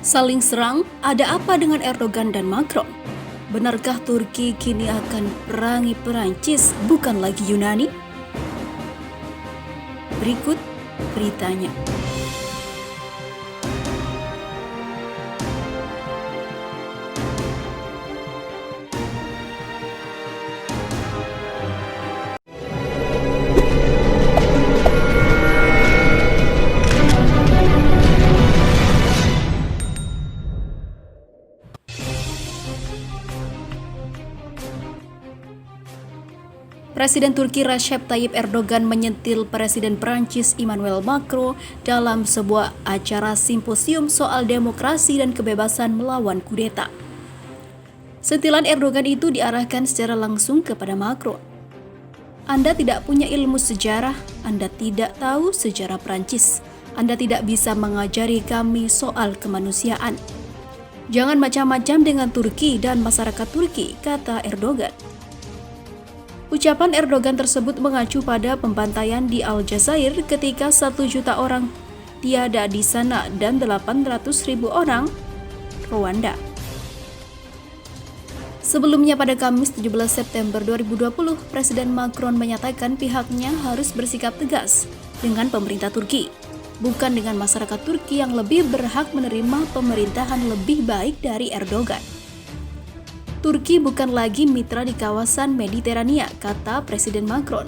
Saling serang, ada apa dengan Erdogan dan Macron? Benarkah Turki kini akan perangi Perancis, bukan lagi Yunani? Berikut beritanya. Presiden Turki Recep Tayyip Erdogan menyentil Presiden Prancis Emmanuel Macron dalam sebuah acara simposium soal demokrasi dan kebebasan melawan kudeta. Sentilan Erdogan itu diarahkan secara langsung kepada Macron. Anda tidak punya ilmu sejarah, Anda tidak tahu sejarah Prancis, Anda tidak bisa mengajari kami soal kemanusiaan. Jangan macam-macam dengan Turki dan masyarakat Turki, kata Erdogan. Ucapan Erdogan tersebut mengacu pada pembantaian di Aljazair ketika 1 juta orang tiada di sana dan 800.000 orang Rwanda. Sebelumnya pada Kamis 17 September 2020, Presiden Macron menyatakan pihaknya harus bersikap tegas dengan pemerintah Turki, bukan dengan masyarakat Turki yang lebih berhak menerima pemerintahan lebih baik dari Erdogan. Turki bukan lagi mitra di kawasan Mediterania, kata Presiden Macron.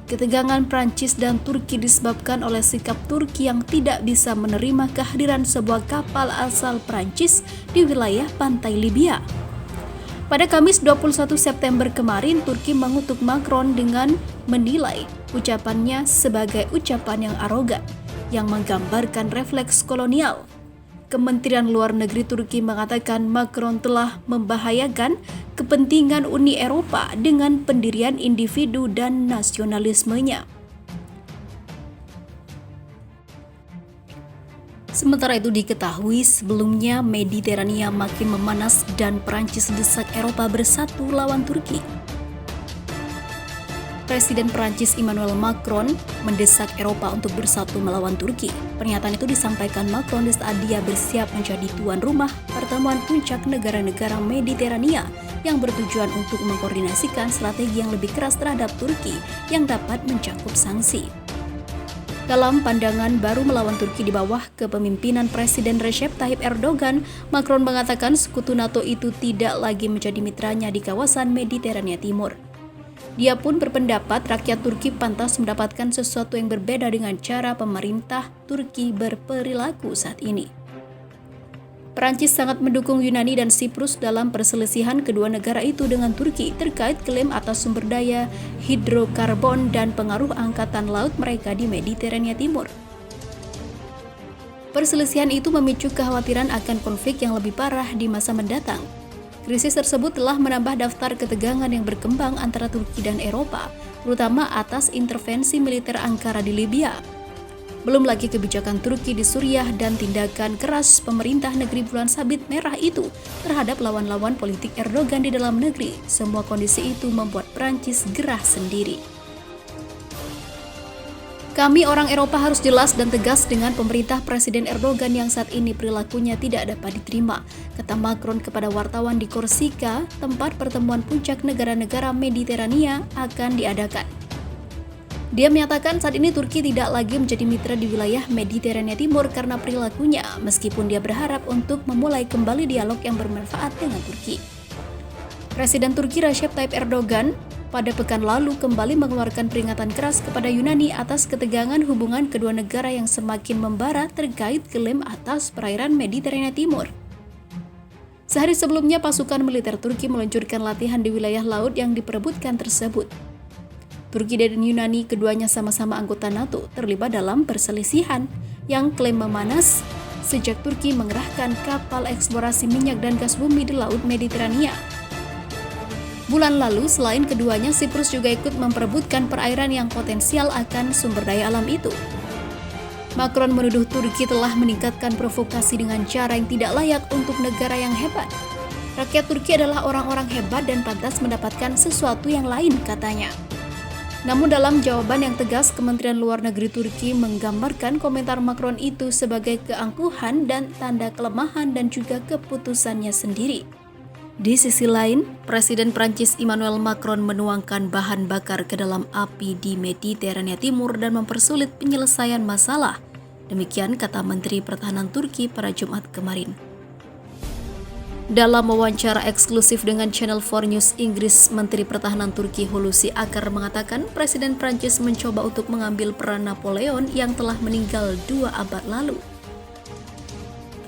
Ketegangan Prancis dan Turki disebabkan oleh sikap Turki yang tidak bisa menerima kehadiran sebuah kapal asal Prancis di wilayah pantai Libya. Pada Kamis 21 September kemarin, Turki mengutuk Macron dengan menilai ucapannya sebagai ucapan yang arogan, yang menggambarkan refleks kolonial. Kementerian Luar Negeri Turki mengatakan Macron telah membahayakan kepentingan Uni Eropa dengan pendirian individu dan nasionalismenya. Sementara itu diketahui sebelumnya Mediterania makin memanas dan Prancis desak Eropa bersatu lawan Turki. Presiden Prancis Emmanuel Macron mendesak Eropa untuk bersatu melawan Turki. Pernyataan itu disampaikan Macron saat dia bersiap menjadi tuan rumah pertemuan puncak negara-negara Mediterania yang bertujuan untuk mengkoordinasikan strategi yang lebih keras terhadap Turki yang dapat mencakup sanksi. Dalam pandangan baru melawan Turki di bawah kepemimpinan Presiden Recep Tayyip Erdogan, Macron mengatakan sekutu NATO itu tidak lagi menjadi mitranya di kawasan Mediterania Timur. Dia pun berpendapat rakyat Turki pantas mendapatkan sesuatu yang berbeda dengan cara pemerintah Turki berperilaku saat ini. Perancis sangat mendukung Yunani dan Siprus dalam perselisihan kedua negara itu dengan Turki terkait klaim atas sumber daya hidrokarbon dan pengaruh angkatan laut mereka di Mediterania Timur. Perselisihan itu memicu kekhawatiran akan konflik yang lebih parah di masa mendatang. Krisis tersebut telah menambah daftar ketegangan yang berkembang antara Turki dan Eropa, terutama atas intervensi militer Ankara di Libya. Belum lagi kebijakan Turki di Suriah dan tindakan keras pemerintah negeri bulan sabit merah itu terhadap lawan-lawan politik Erdogan di dalam negeri. Semua kondisi itu membuat Prancis gerah sendiri. Kami orang Eropa harus jelas dan tegas dengan pemerintah Presiden Erdogan yang saat ini perilakunya tidak dapat diterima, kata Macron kepada wartawan di Korsika, tempat pertemuan puncak negara-negara Mediterania akan diadakan. Dia menyatakan saat ini Turki tidak lagi menjadi mitra di wilayah Mediterania Timur karena perilakunya, meskipun dia berharap untuk memulai kembali dialog yang bermanfaat dengan Turki. Presiden Turki Recep Tayyip Erdogan pada pekan lalu kembali mengeluarkan peringatan keras kepada Yunani atas ketegangan hubungan kedua negara yang semakin membara terkait klaim atas perairan Mediterania Timur. Sehari sebelumnya, pasukan militer Turki meluncurkan latihan di wilayah laut yang diperebutkan tersebut. Turki dan Yunani, keduanya sama-sama anggota NATO, terlibat dalam perselisihan yang klaim memanas sejak Turki mengerahkan kapal eksplorasi minyak dan gas bumi di Laut Mediterania. Bulan lalu, selain keduanya, Siprus juga ikut memperebutkan perairan yang potensial akan sumber daya alam itu. Macron menuduh Turki telah meningkatkan provokasi dengan cara yang tidak layak untuk negara yang hebat. Rakyat Turki adalah orang-orang hebat dan pantas mendapatkan sesuatu yang lain, katanya. Namun dalam jawaban yang tegas, Kementerian Luar Negeri Turki menggambarkan komentar Macron itu sebagai keangkuhan dan tanda kelemahan dan juga keputusannya sendiri. Di sisi lain, Presiden Prancis Emmanuel Macron menuangkan bahan bakar ke dalam api di Mediterania Timur dan mempersulit penyelesaian masalah. Demikian kata Menteri Pertahanan Turki pada Jumat kemarin. Dalam wawancara eksklusif dengan Channel 4 News Inggris, Menteri Pertahanan Turki Hulusi Akar mengatakan Presiden Prancis mencoba untuk mengambil peran Napoleon yang telah meninggal 2 abad lalu.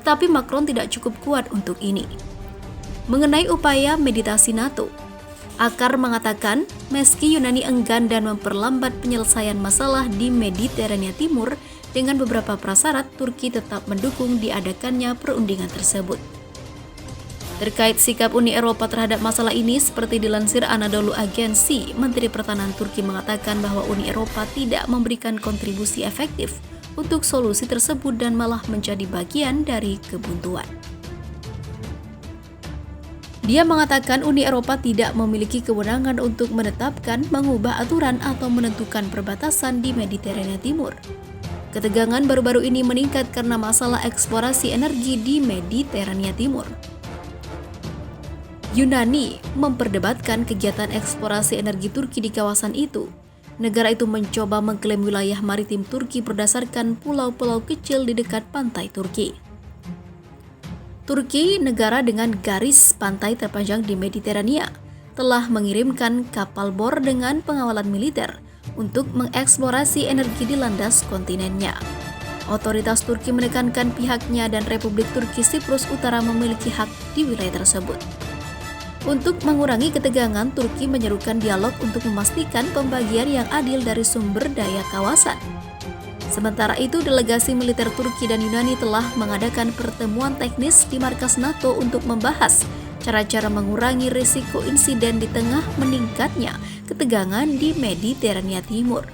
Tapi Macron tidak cukup kuat untuk ini. Mengenai upaya meditasi NATO, Akar mengatakan meski Yunani enggan dan memperlambat penyelesaian masalah di Mediterania Timur dengan beberapa prasyarat, Turki tetap mendukung diadakannya perundingan tersebut. Terkait sikap Uni Eropa terhadap masalah ini, seperti dilansir Anadolu Agency, Menteri Pertahanan Turki mengatakan bahwa Uni Eropa tidak memberikan kontribusi efektif untuk solusi tersebut dan malah menjadi bagian dari kebuntuan. Dia mengatakan Uni Eropa tidak memiliki kewenangan untuk menetapkan, mengubah aturan atau menentukan perbatasan di Mediterania Timur. Ketegangan baru-baru ini meningkat karena masalah eksplorasi energi di Mediterania Timur. Yunani memperdebatkan kegiatan eksplorasi energi Turki di kawasan itu. Negara itu mencoba mengklaim wilayah maritim Turki berdasarkan pulau-pulau kecil di dekat pantai Turki. Turki, negara dengan garis pantai terpanjang di Mediterania, telah mengirimkan kapal bor dengan pengawalan militer untuk mengeksplorasi energi di landas kontinennya. Otoritas Turki menekankan pihaknya dan Republik Turki Siprus Utara memiliki hak di wilayah tersebut. Untuk mengurangi ketegangan, Turki menyerukan dialog untuk memastikan pembagian yang adil dari sumber daya kawasan. Sementara itu, delegasi militer Turki dan Yunani telah mengadakan pertemuan teknis di markas NATO untuk membahas cara-cara mengurangi risiko insiden di tengah meningkatnya ketegangan di Mediterania Timur.